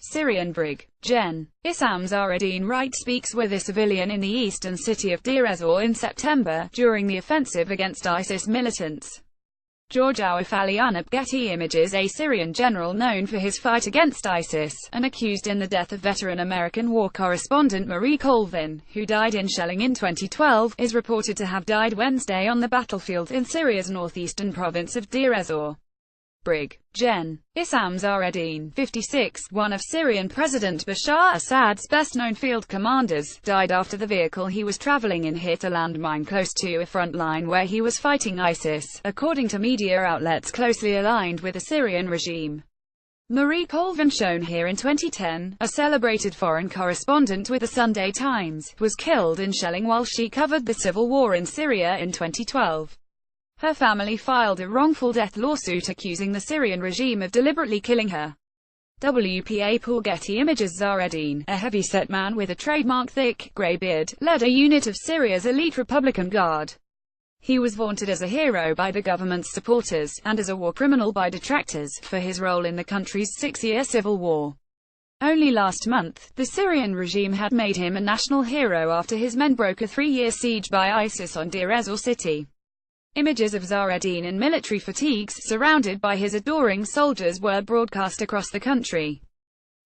Syrian Brig. Gen. Issam Zahreddin Wright speaks with a civilian in the eastern city of Deir ez-Zor in September, during the offensive against ISIS militants. George Awif Ali Unab Getty Images. A Syrian general known for his fight against ISIS, and accused in the death of veteran American war correspondent Marie Colvin, who died in shelling in 2012, is reported to have died Wednesday on the battlefield in Syria's northeastern province of Deir ez-Zor. Brig. Gen. Issam Zahreddin, 56, one of Syrian President Bashar Assad's best-known field commanders, died after the vehicle he was traveling in hit a landmine close to a front line where he was fighting ISIS, according to media outlets closely aligned with the Syrian regime. Marie Colvin, shown here in 2010, a celebrated foreign correspondent with the Sunday Times, was killed in shelling while she covered the civil war in Syria in 2012. Her family filed a wrongful death lawsuit accusing the Syrian regime of deliberately killing her. WPA Paul Getty Images. Zahreddin, a heavy-set man with a trademark thick, grey beard, led a unit of Syria's elite Republican Guard. He was vaunted as a hero by the government's supporters, and as a war criminal by detractors, for his role in the country's 6-year civil war. Only last month, the Syrian regime had made him a national hero after his men broke a 3-year siege by ISIS on Deir ez-Zor city. Images of Zahreddin in military fatigues, surrounded by his adoring soldiers, were broadcast across the country.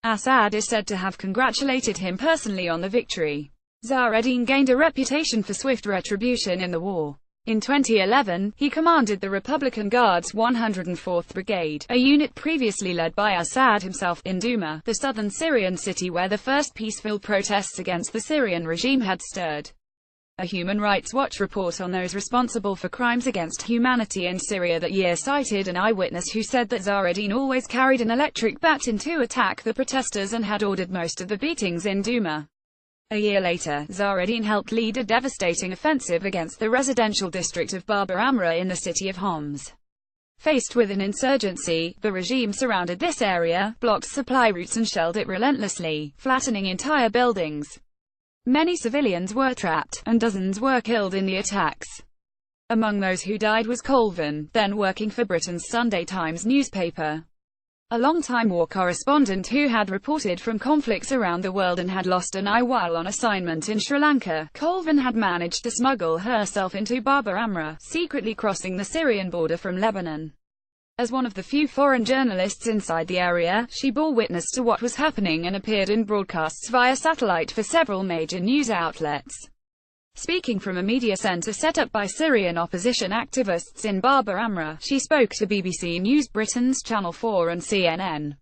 Assad is said to have congratulated him personally on the victory. Zahreddin gained a reputation for swift retribution in the war. In 2011, he commanded the Republican Guard's 104th Brigade, a unit previously led by Assad himself, in Douma, the southern Syrian city where the first peaceful protests against the Syrian regime had stirred. A Human Rights Watch report on those responsible for crimes against humanity in Syria that year cited an eyewitness who said that Zahreddin always carried an electric bat in to attack the protesters and had ordered most of the beatings in Douma. A year later, Zahreddin helped lead a devastating offensive against the residential district of Baba Amra in the city of Homs. Faced with an insurgency, the regime surrounded this area, blocked supply routes and shelled it relentlessly, flattening entire buildings. Many civilians were trapped, and dozens were killed in the attacks. Among those who died was Colvin, then working for Britain's Sunday Times newspaper. A long-time war correspondent who had reported from conflicts around the world and had lost an eye while on assignment in Sri Lanka, Colvin had managed to smuggle herself into Baba Amra, secretly crossing the Syrian border from Lebanon. As one of the few foreign journalists inside the area, she bore witness to what was happening and appeared in broadcasts via satellite for several major news outlets. Speaking from a media center set up by Syrian opposition activists in Baba Amra, she spoke to BBC News Britain's Channel 4 and CNN.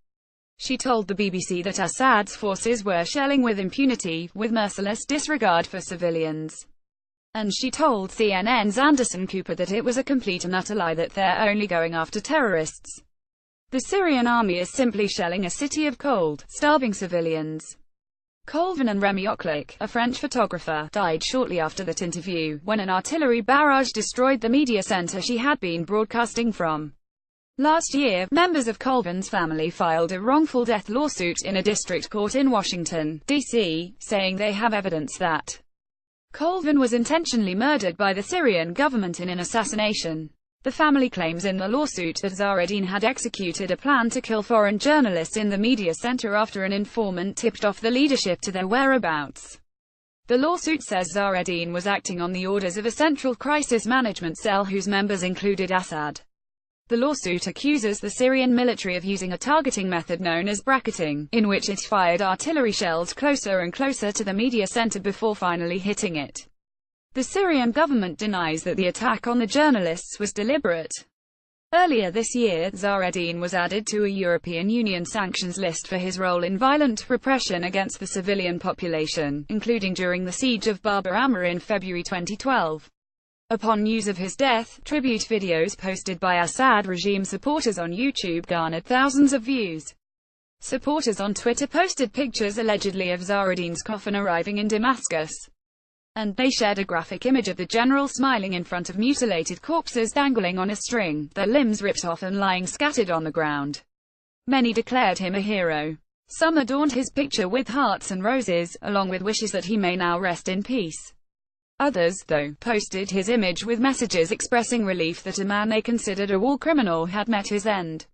She told the BBC that Assad's forces were shelling with impunity, with merciless disregard for civilians. And she told CNN's Anderson Cooper that it was a complete and utter lie, that they're only going after terrorists. The Syrian army is simply shelling a city of cold, starving civilians. Colvin and Remy Oclick, a French photographer, died shortly after that interview, when an artillery barrage destroyed the media center she had been broadcasting from. Last year, members of Colvin's family filed a wrongful death lawsuit in a district court in Washington, D.C., saying they have evidence that Colvin was intentionally murdered by the Syrian government in an assassination. The family claims in the lawsuit that Zahreddin had executed a plan to kill foreign journalists in the media center after an informant tipped off the leadership to their whereabouts. The lawsuit says Zahreddin was acting on the orders of a central crisis management cell whose members included Assad. The lawsuit accuses the Syrian military of using a targeting method known as bracketing, in which it fired artillery shells closer and closer to the media center before finally hitting it. The Syrian government denies that the attack on the journalists was deliberate. Earlier this year, Zahreddin was added to a European Union sanctions list for his role in violent repression against the civilian population, including during the siege of Baba Amra in February 2012. Upon news of his death, tribute videos posted by Assad regime supporters on YouTube garnered thousands of views. Supporters on Twitter posted pictures allegedly of Zahreddin's coffin arriving in Damascus. And they shared a graphic image of the general smiling in front of mutilated corpses dangling on a string, their limbs ripped off and lying scattered on the ground. Many declared him a hero. Some adorned his picture with hearts and roses, along with wishes that he may now rest in peace. Others, though, posted his image with messages expressing relief that a man they considered a war criminal had met his end.